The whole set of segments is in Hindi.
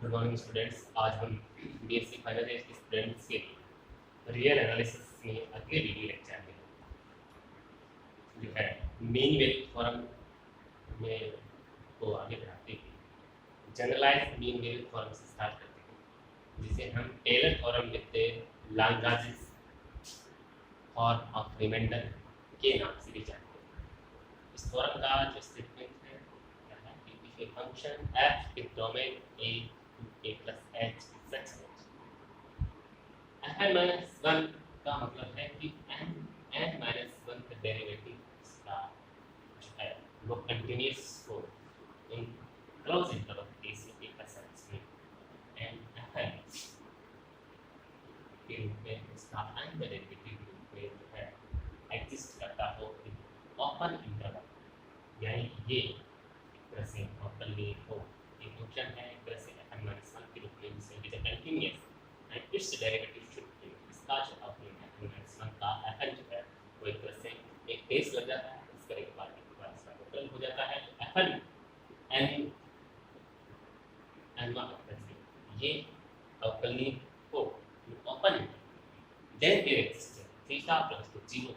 Good morning students. आज हम बीएससी फाइनल ईयर के स्टूडेंट्स के रियल एनालिसिस में अगले वीडियो लेक्चर में जो है मेन वैल्यू थ्योरम में को आगे बढ़ाते हुए जनरलाइज मेन वैल्यू थ्योरम से स्टार्ट करते हैं, जिसे हम टेलर थ्योरम लिखते लाग्रांज थ्योरम ऑफ रिमाइंडर के नाम से भी जानते हैं। इस थ्योरम का जो स्टेटमेंट है क्या है कि if a function f in domain a plus h is such that n minus 1 का मतलब है कि n minus 1 का डेरिवेटिव इसका जो है वो कंटिन्यूअस हो इन क्लोज इंटरवल a से a plus h में n fn के रूप में इसका n डेरिवेटिव रूप में जो है एग्जिस्ट करता हो इन ओपन इंटरवल, यानी ये एक तरह से ओपनली हो ये फंक्शन है एक तरह से n minus 1 के रूप में जिसे it is continuous and it's derivative should be इसका जो अपने n minus 1 का fn जो है वो एक तरह से एक टेस्ट लग जाता है। इस तरह के बाद इसका टोटल हो जाता है तो fn n n ये अवकलनीय हो open then there exist theta plus 0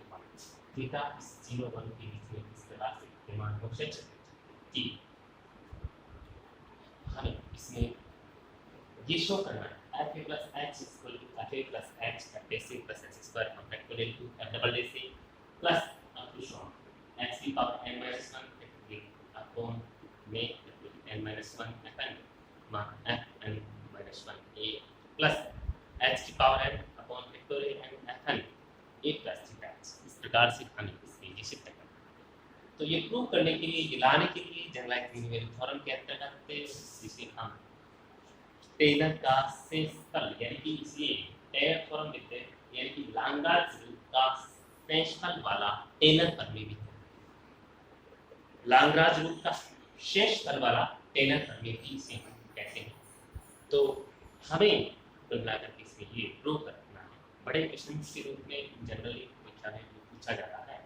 theta is 0 1 के बीच में इस तरह से विद्यमान हो सकता है कि हमें इसमें ये शो करना है f plus h is equal to f a plus h f basic plus h square हम factorial to f double a से plus up to show h की power n minus 1 factorial upon में n minus 1 fn मान f n minus 1 a plus h की power n upon factorial n fn a plus theta इस प्रकार से हम इसकी ये सिद्ध करते हैं। तो ये प्रूव करने के लिए दिलाने के लिए जनरलाइज्ड मीन वैल्यू थ्योरम के अंतर्गत जिसे हम टेलर का सेंशनल यानी कि इसलिए टेलर थ्योरम लिखते हैं, यानी कि लाग्रांज रूप का सेंशनल वाला टेलर प्रमेय भी है। लाग्रांज रूप का सेंशनल वाला टेलर प्रमेय भी इसे हम कहते हैं। तो हमें कुल मिलाकर के इसमें ये प्रूव करना है। बड़े क्वेश्चन के रूप में जनरली परीक्षा में पूछा जाता है।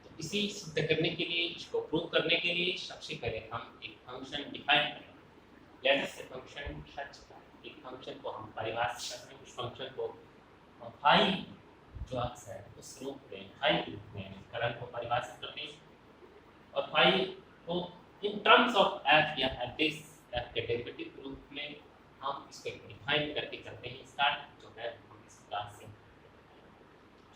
तो इसी सिद्ध करने के लिए इसको प्रूव करने के लिए सबसे पहले हम एक फंक्शन डिफाइन करें। लेट्स से फंक्शन सच एक फंक्शन को हम परिभाषित करते हैं। उस फंक्शन को फाई जो अक्स है उस रूप में फाई के रूप में कलन को परिभाषित करते हैं और फाई को इन टर्म्स ऑफ एफ या एफ के डेरिवेटिव के रूप में हम इसको डिफाइन करके करते हैं। स्टार्ट जो है हम इस क्लास से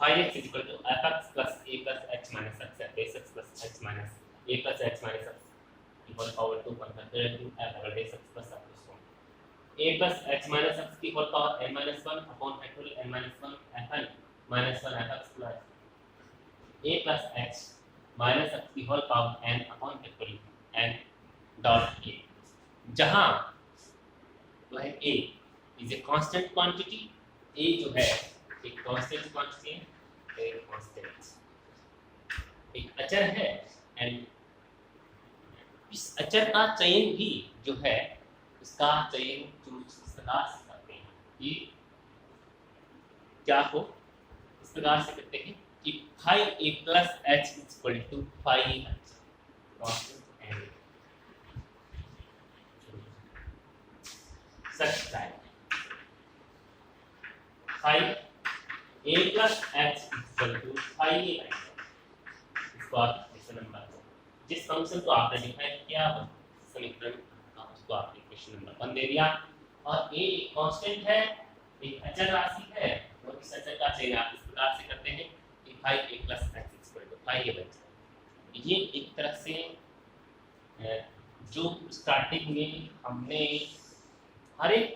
phi x equal to f x plus a plus h minus x है base x plus h minus a plus h minus x equal power 2 1 to f over base x plus f plus 1 a plus h minus x की whole power n minus 1 upon factorial n minus 1 fn minus 1 fx plus a plus h minus x की whole power n upon factorial n dot a, जहां वह a is a constant quantity, a जो है एक constant quantity है, एक constant एक अचर है and इस अचर का चयन भी जो है इसका चयन इस प्रकार से करते हैं कि क्या हो इस प्रकार से करते हैं कि phi a plus h equal to phi h such type phi a plus h equal to phi h इसको नंबर जिस फंक्शन को आपने डिफाइन किया समीकरण उसको आपने क्वेश्चन नंबर 1 दे दिया और a एक कांस्टेंट है एक अचर राशि है और इस अचर का चयन आप इस प्रकार से करते हैं कि phi a plus x equal to phi a बन जाए। ये एक तरह से जो स्टार्टिंग में हमने हर एक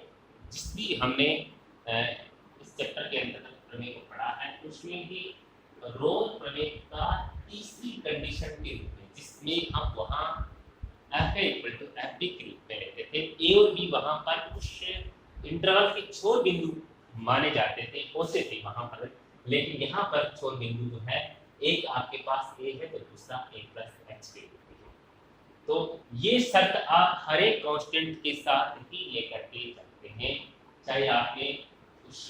जिस भी हमने इस चैप्टर के अंतर्गत प्रमेय को पढ़ा है उसमें भी रोल प्रमेय का तीसरी कंडीशन के रूप में जिसमें हम वहाँ f equal to f b के रूप में लेते थे, a और b वहाँ पर कुछ इंटरवल के छोर बिंदु माने जाते थे होते थे वहाँ पर, लेकिन यहाँ पर छोर बिंदु जो है एक आपके पास a है तो दूसरा a प्लस एच के रूप में। तो ये शर्त आप हर एक कांस्टेंट के साथ ही लेकर के चलते हैं, चाहे आपने उस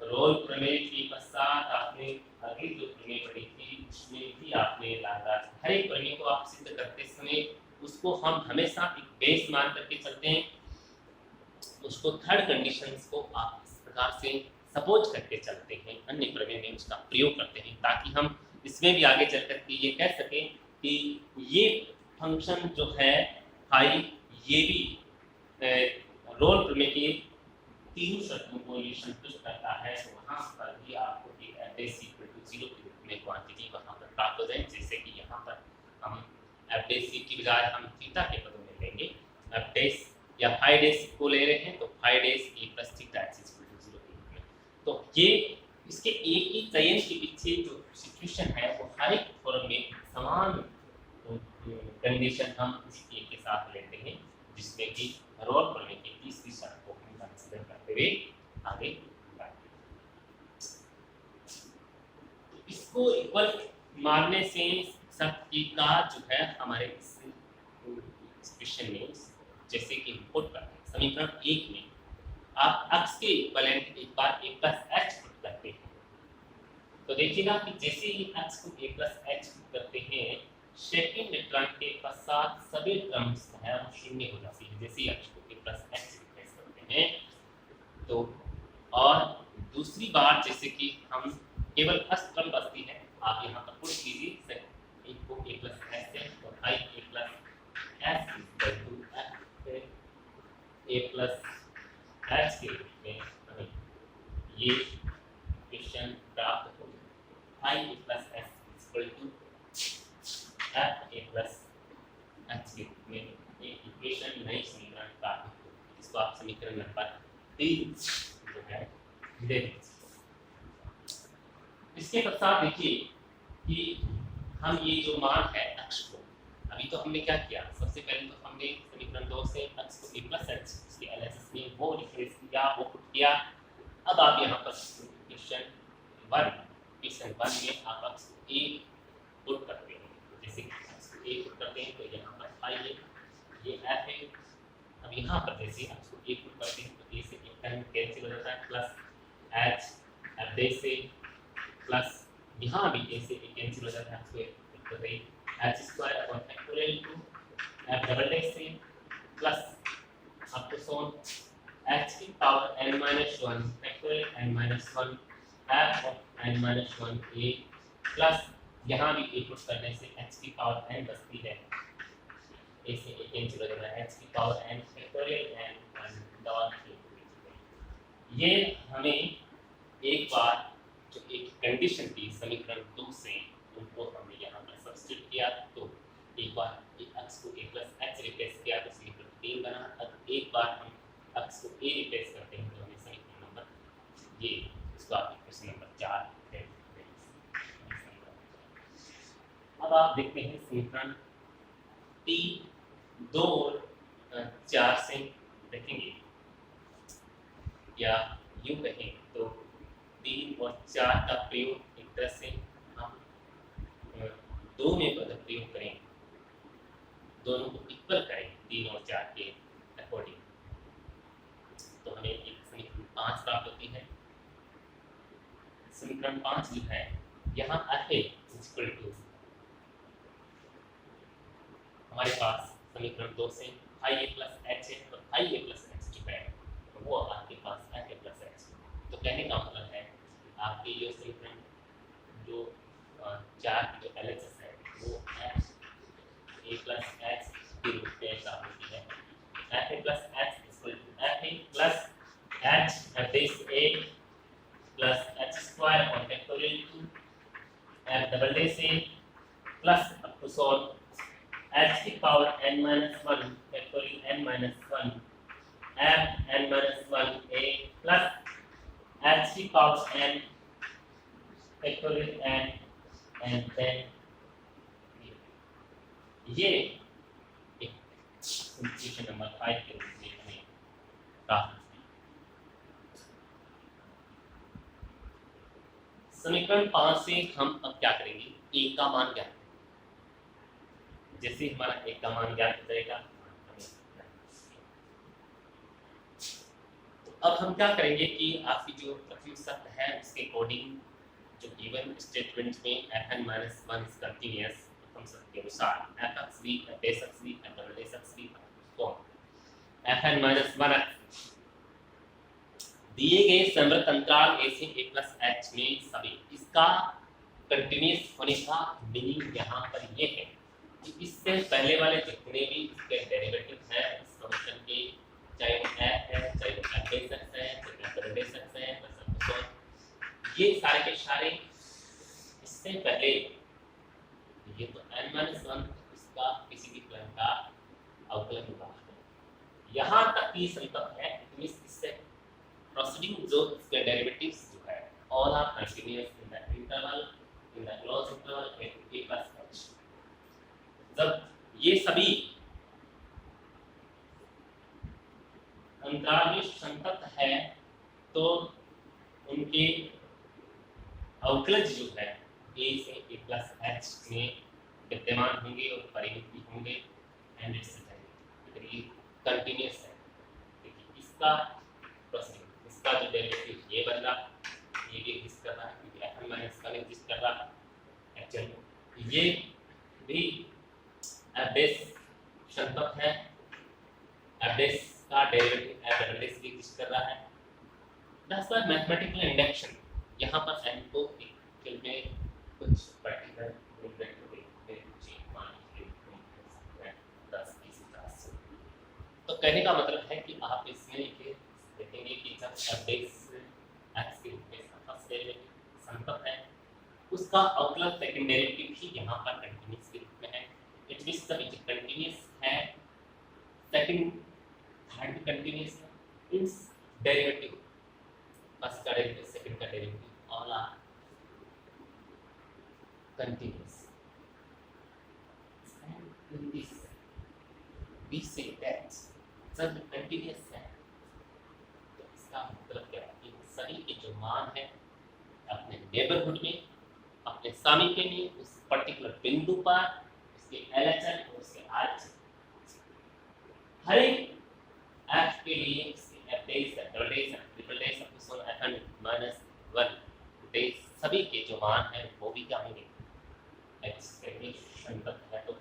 रोल प्रमेय के पश्चात आपने अगली जो प्रमेय पढ़ी थी उसमें भी आपने लाग्रांज हर एक प्रमेय को आप सिद्ध करते समय उसको हम हमेशा एक बेस मान करके चलते हैं उसको थर्ड कंडीशंस को आप इस प्रकार से सपोज करके चलते हैं, अन्य प्रमेय में उसका प्रयोग करते हैं, ताकि हम इसमें भी आगे चल करके ये कह सकें कि ये फंक्शन जो है फाई ये भी रोल प्रमेय की तीनों शर्तों को ये संतुष्ट करता है। तो वहाँ पर भी आपको एक एफ इक्वल टू 0 के रूप में क्वांटिटी वहाँ पर प्राप्त हो जाए, जैसे कि यहाँ पर हम एफ की बजाय हम थीटा के पदों में लेंगे एफ या फाइव डेज को ले रहे हैं, तो phi dash a plus theta x equal to 0 के रूप में। तो ये इसके एक ही चयन के पीछे जो सिचुएशन है वो हर एक फॉर्म में समान कंडीशन हम इसी एक के साथ लेते हैं, जिसमें कि रोल प्रमेय की तीसरी शर्त को हम कंसीडर करते हुए आगे बढ़ते हैं। तो इसको इक्वल मानने से शर्त की का जो है हमारे इस क्वेश्चन में जैसे कि पुट करते हैं समीकरण 1 में आप x के इक्विवेलेंट एक बार a प्लस h पुट करते हैं, तो देखिएगा कि जैसे ही x को a प्लस h पुट करते हैं सेकंड टर्म के पश्चात सभी टर्म्स है वो शून्य हो जाती है, जैसे ही x को a प्लस h रिप्लेस करते हैं। तो और दूसरी बार जैसे कि हम केवल फर्स्ट टर्म बचती है, आप यहाँ पर पुट कीजिए एक को a प्लस h से और i a plus h equal to a plus h के रूप में हमें ये इक्वेशन प्राप्त होगी। i a plus h equal to f a plus h के रूप में एक इक्वेशन नई समीकरण प्राप्त होगी। इसको आप समीकरण नंबर 3 जो है दे दीजिए। इसके पश्चात देखिए कि हम ये जो मान है x को, अभी तो हमने क्या किया, सबसे पहले तो हमने समीकरण 2 से x को a प्लस h उसके एनालिसिस में वो रिप्लेस किया, वो पुट किया। अब आप यहाँ पर क्वेश्चन 1 में आप x को a पुट करते हैं, जैसे x को a पुट करते हैं तो यहाँ पर i है, ये f है। अब यहाँ पर जैसे x को a पुट करते हैं तो a से एक टर्म कैंसिल हो जाता है, प्लस h f से प्लस यहाँ भी a से एक कैंसिल हो जाता है, x को h square upon factorial two f double dash से plus up to so on h की power n minus 1 factorial n minus 1 f of n minus 1 a plus यहाँ भी a पुट करने से h की पावर n बचती है, a से a कैंसिल हो जाता है, h की power n factorial n 1 dot ये हमें एक बार जो एक कंडीशन थी समीकरण 2 से उनको हमने यहाँ पर सब्स्टिट्यूट किया, तो एक बार x को a प्लस h रिप्लेस किया तो समीकरण 3 बना। अब एक बार हम x को a रिप्लेस करते हैं तो हमें समीकरण नंबर ये इसको आप क्वेश्चन नंबर 4 है। अब आप देखते हैं समीकरण 3 2 और 4 से देखेंगे, या यूं कहें तो 3 और 4 का प्रयोग एक तरह से हम 2 में प्रयोग करें, दोनों को इक्वल करें 3 और 4 के अकॉर्डिंग, तो हमें एक समीकरण 5 प्राप्त होती है। समीकरण 5 जो है यहाँ f इक्वल टू हमारे पास समीकरण 2 से i a प्लस h है, तो i a प्लस h जो है वो आपके पास f a प्लस h, तो कहने का मतलब है आपकी ये समीकरण जो 4 की जो एलएचएस है वो f a प्लस h के रूप में प्राप्त होती है। f a plus h equal to f a plus h base a plus h square और factorial 2 f double dash a plus up to solve h की power n minus 1 factorial n minus 1 f n minus 1 a plus h की power n factorial n and then ये एक इक्वेशन नंबर 5 के रूप में हमें प्राप्त है। समीकरण 5 से हम अब क्या करेंगे, a का मान ज्ञात करेंगे। जैसे हमारा a का मान ज्ञात हो जाएगा तो अब हम क्या करेंगे कि आपकी जो प्रथम शर्त है उसके अकॉर्डिंग जो गिवन स्टेटमेंट में fn माइनस 1 इज कंटीन्यूअस प्रथम शर्त के अनुसार fxv fsxv fxv fn minus 1 दिए गए संवृत अंतराल a से a प्लस h में सभी इसका कंटिन्यूस होने का मीनिंग यहाँ पर ये है कि इससे पहले वाले जितने भी इसके डेरिवेटिव हैं इस फंक्शन के, चाहे वो f है, चाहे वो f बेस x है, चाहे वो बेस x है, ये सारे के सारे इससे पहले ये तो n-1 इसका किसी भी फलन का अवकलन हुआ है, यहाँ तक की संतत है, इससे प्रोसीडिंग जो इसके डेरिवेटिव्स जो है all are continuous in the interval in the close interval a plus h। जब ये सभी अंतराल में संतत है तो उनके अवकलज जो है a से a प्लस h में विद्यमान होंगे और परिमित भी होंगे एंड इट्स ये कंटीन्यूअस है। देखिए इसका प्रोसीडिंग, इसका जो डेरिवेटिव ये बदला, ये भी एग्जिस्ट कर रहा है क्योंकि f माइनस का एग्जिस्ट कर रहा है एक्चुअली, ये भी f बेस संतत है, f बेस का डेरिवेटिव f डबल बेस भी एग्जिस्ट कर रहा है। दैट्स व्हाई मैथमेटिकल इंडक्शन यहाँ पर n को एक्चुअल में कुछ पर्टिकुलर तो कहने का मतलब है कि आप इसमें देखेंगे कि जब f बेस x के रूप में संतत है उसका अवकलज सेकंड डेरिवेटिव भी यहाँ पर कंटीन्यूअस के रूप में है। इट मींस सभी कंटीन्यूअस है, सेकंड थर्ड भी कंटीन्यूअस है, इट्स डेरिवेटिव फर्स्ट का डेरिवेटिव सेकंड का derivative all are continuous. And in this we say that जब कंटीन्यूअस है तो इसका मतलब क्या है कि सभी के जो मान है अपने नेबरहुड में, अपने सामीप्य में, उस पर्टिकुलर बिंदु पर उसके LHS और उसके RHS हर एक f के लिए इसके f days, double days, triple days, fn minus 1 सभी के जो मान है वो भी क्या होंगे संतत है तो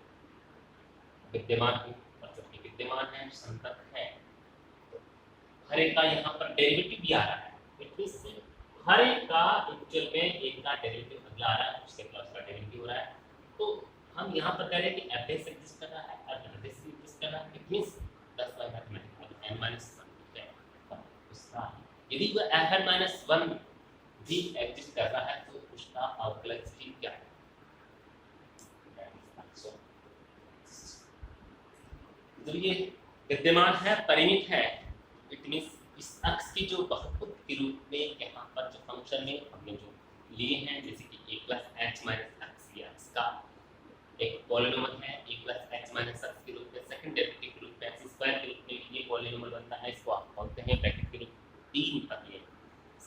विद्यमान है, और जब विद्यमान है संतत है तो हर एक का यहाँ पर डेरिवेटिव भी आ रहा है। इट मींस हर एक का एक्चुअल में एक का डेरिवेटिव अगला आ रहा है, उसके प्लस का डेरिवेटिव हो रहा है। तो हम यहाँ पर कह रहे हैं कि f बेस एग्जिस्ट कर रहा है, f डबल बेस एग्जिस्ट कर रहा है। It means that's why mathematical n-1 है उसका यदि वो f(n-1) भी एग्जिस्ट कर रहा है तो उसका अवकलज भी क्या है जब ये विद्यमान है, परिमित है, इट मींस इस अक्ष की जो बहुपद के रूप में यहाँ पर जो फंक्शन में हमने जो लिए हैं जैसे कि a plus h minus x लिया, इसका एक पॉलिनोमियल है a plus h minus x के रूप में, सेकंड डेरिवेटिव के रूप में x स्क्वायर के रूप में ये पॉलिनोमियल बनता है, इसको आप बोलते हैं ब्रैकेट के रूप में 3 तक ये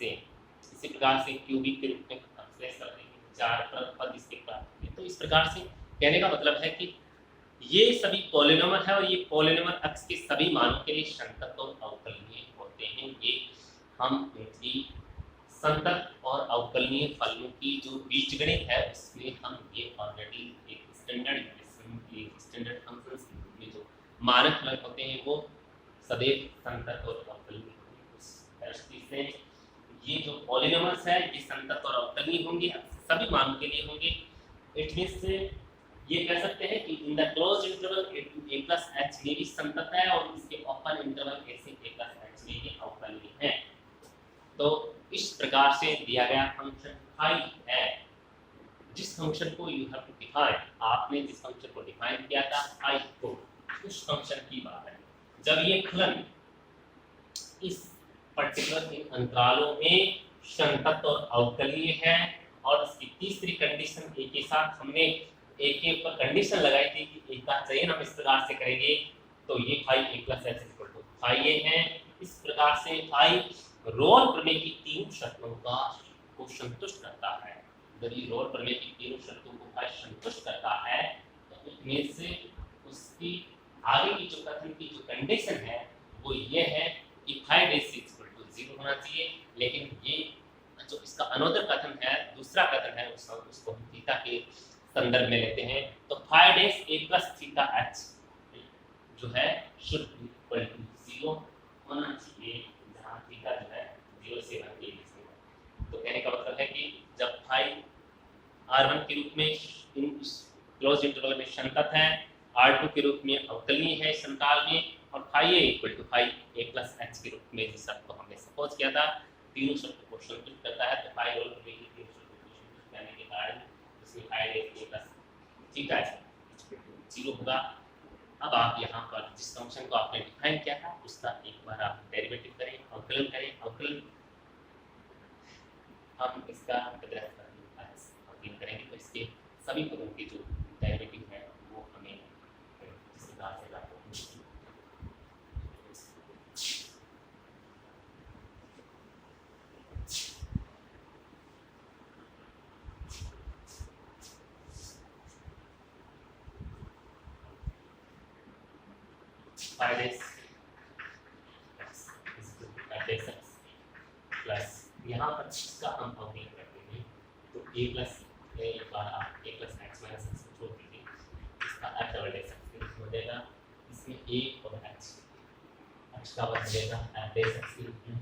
सेम। इसी प्रकार से क्यूबिक के रूप में एक्सप्रेस कर देंगे 4 पद इसके प्राप्त। तो इस प्रकार से कहने का मतलब है कि ये सभी पॉलिनोमियल है और ये पॉलिनोमियल अक्ष के सभी मानों के लिए संतत और अवकलनीय होते हैं। ये हम इनकी संतत और अवकलनीय फलनों की जो बीजगणित है उसमें हम ये ऑलरेडी एक स्टैंडर्ड फंक्शंस में जो मानक फलन होते हैं वो सदैव संतत और अवकलनीय होते हैं। उस दृष्टि से ये जो पॉलिनोमियल्स है ये संतत और अवकलनीय होंगे, सभी मानों के लिए होंगे। इट मींस ये कह सकते हैं कि इन the close interval a plus h में भी संतत है और इसके ओपन इंटरवल a से a प्लस h में ये अवकलनीय है। तो इस प्रकार से दिया गया फंक्शन फाई है, जिस फंक्शन को यू हैव टू डिफाइन, आपने जिस फंक्शन को डिफाइन किया था फाई को, उस फंक्शन की बात है। जब ये फलन इस पर्टिकुलर अंतरालों में संतत और अवकलनीय है और इसकी तीसरी कंडीशन एक के साथ हमने एक के ऊपर कंडीशन लगाई थी कि एक का चयन हम इस प्रकार से करेंगे तो ये phi a plus h equal to phi a है। इस प्रकार से फाई रोल प्रमेय की तीन शर्तों को संतुष्ट करता है। जब ये रोल प्रमेय की तीनों शर्तों को फाई संतुष्ट करता है तो इसमें से उसकी आगे की जो कथन की जो कंडीशन है वो ये है कि फाई डेस इक्वल टू 0 होना चाहिए। लेकिन ये जो इसका अनोदर कथन है, दूसरा कथन है, उसको हम थीटा के संदर्भ में लेते हैं तो phi dash a plus theta h जो है शुड इक्वल टू 0 होना चाहिए, जहाँ थीटा जो है 0 से 1 के बीच में। तो कहने का मतलब है कि जब फाई R1 के रूप में इन क्लोज इंटरवल में संतत है, R2 के रूप में अवकलनीय है संताल में, और phi a equal to phi a plus h के रूप में जिस शर्त को हमने सपोज किया था, तीनों शर्तों को संतुष्ट करता है। तो फाई रोल में ये तीनों शर्तों को संतुष्ट करने के कारण इसमें phi a plus theta zero होगा। अब आप यहाँ पर जिस फंक्शन को आपने डिफाइन किया था उसका एक बार आप डेरिवेटिव करें, अवकलन करें। अवकलन हम इसका अवकलन करेंगे तो इसके सभी पदों के जो डेरिवेटिव है वो हमें इस प्रकार से प्राप्त होंगे। प्लस यहाँ पर इसका हम अवकलन करते हैं तो a प्लस एक बार आप a plus x minus x को छोड़ दीजिए, इसका f डबल डेश एक्स के रूप में हो जाएगा। इसमें a और h का बन जाएगा f डेश एक्स के रूप में।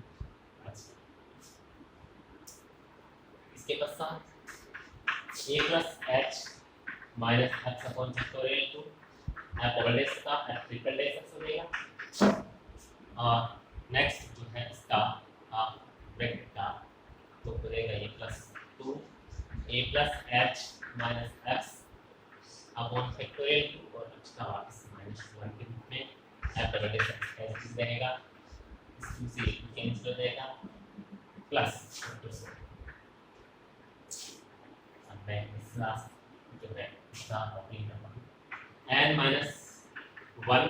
इसके पश्चात a plus h minus x upon factorial two f double dash का f ट्रिपल डेश एक्स हो जाएगा। और नेक्स्ट जो है इसका ब्रैकेट का तो बनेगा ये plus 2 a plus h minus x upon factorial 2 और h का वापस माइनस 1 के रूप में f डबल डेश एक्स रहेगा। इस 2 से कैंसिल हो जाएगा प्लस अब मैं इस लास्ट जो है इसका अप्लाई करता हूँ n minus 1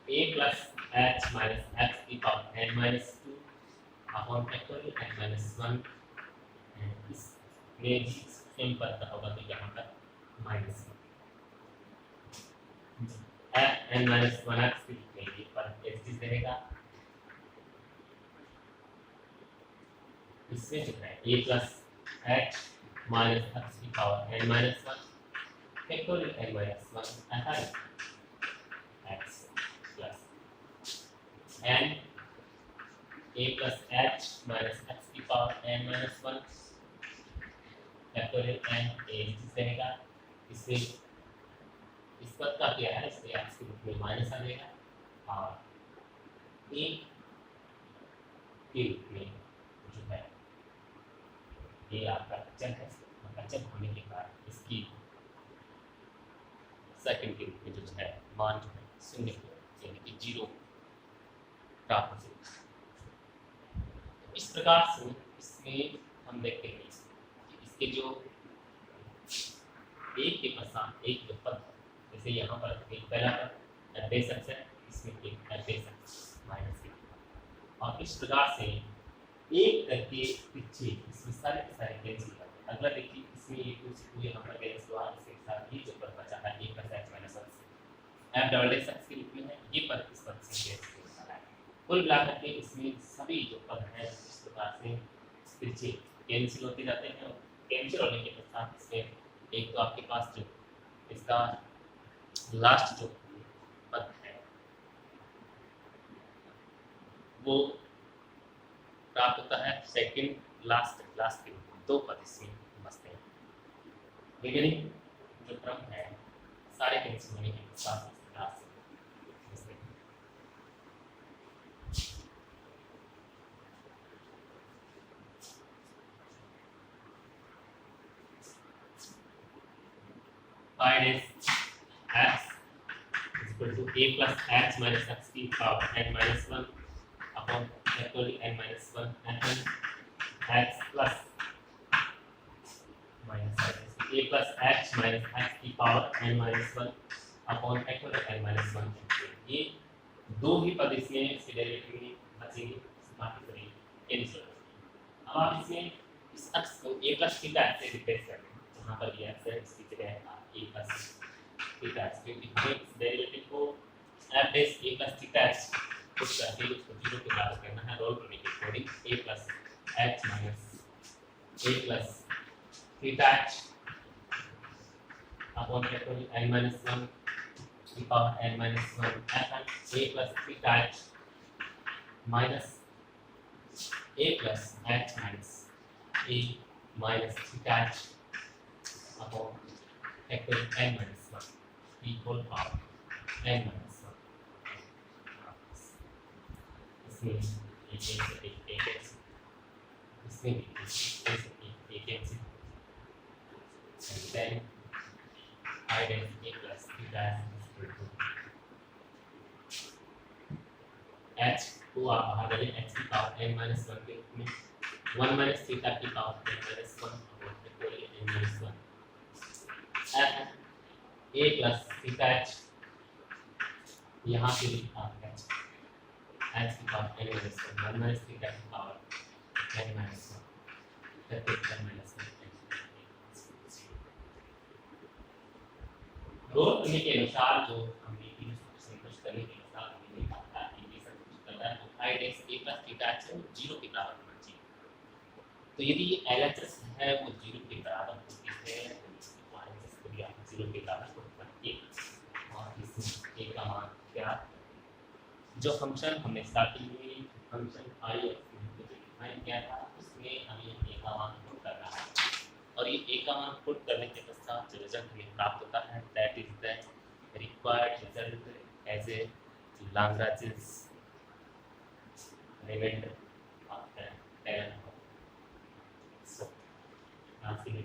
a plus h minus x की power n minus 2 upon factorial n minus 1 इसमें भी सेम पद होगा तो यहाँ पर माइनस n माइनस 1x की ये पद एक्सिस रहेगा। इसमें जो है a plus h minus x की power n minus 1 factorial n minus 1 ऐसा है x plus n a plus h minus x की power n minus 1 factorial n a रहेगा। इसमें इस पद का क्या है, इसमें x के रूप में माइनस आ जाएगा और a के रूप में जो है ये आपका अचल है। अचल होने के बाद इसकी सेकंड के रूप में जो है मान जो है शून्य यानी कि 0 प्राप्त हो जाएगा। इस प्रकार से इसमें हम देखते हैं कि इसके जो एक के पश्चात एक जो पद जैसे यहाँ पर एक पहला पद f बेस x है, इसमें एक f बेस x माइनस के, और इस प्रकार से एक करके पीछे इसमें सारे के सारे कैंसिल कर दें। अगला देखिए इसमें ये कुछ यहाँ पर कैंसिल हुआ, इसके साथ ये जो पद बचा है a plus h minus 1 f double dash x के रूप में है, ये पद इस पद से कैंसिल हो रहा है। कुल मिलाकर के इसमें सभी जो पद हैं इस प्रकार से पीछे कैंसिल होते जाते हैं और कैंसिल होने के पश्चात इसमें एक तो आपके पास जो इसका लास्ट जो पद है वो प्राप्त होता है सेकंड लास्ट के दो पद इसमें बचते हैं। बिगिनिंग जो क्रम है सारे कैंसिल होने के पश्चात लास्ट बचते हैं। Find is x is equal to a plus h minus x की power n minus 1 upon factorial n minus 1 and x plus minus a plus h minus x की power n minus 1 upon factorial n minus 1। ये दो ही पद इसमें इसके डेरिवेटिव में बचेंगे, बाकी सभी कैंसिल। अब आप इसमें इस x को a plus थीटा से रिप्लेस कर दें, जहाँ पर ये x है इसकी जगह a plus थीटा x, क्योंकि हमें इस डेरिवेटिव को f dash a plus theta x कुछ करके उसको 0 के बराबर करना है। रोल करने के according a plus h minus a plus theta h upon factorial n minus 1 की power n minus 1 f a plus theta h minus a plus h minus a minus theta h upon factor n minus 1 equal power n minus 1. इसमें इसमें and then I dash a plus theta is equal to h को आप बाहर डालें h की पावर n minus 1 के रूप में 1 minus theta की पावर n minus 1 और factorial n minus 1 a plus theta h यहाँ पे लिखा h की power n minus 1 1 minus theta की power n minus 1 factorial n minus 1 रोल करने के अनुसार जो हमने तीनों संतुष्ट करने के अनुसार हमने देखा था कि ये सब कुछ करता है तो आई डेक्स a प्लस थीटा h 0 के बराबर होना चाहिए। तो यदि ये LHS है वो 0 के बराबर होती है तो LHS को भी आप 0 के बराबर होता है और इसमें a का मान क्या जो फंक्शन हमने स्टार्टिंग में फंक्शन i डिफाइन किया था उसमें हमें a का मान पुट करना है और ये a का मान पुट करने के पश्चात जो रिजल्ट हमें प्राप्त होता है that is the required result as a Lagrange's remainder of the 10. So, now see the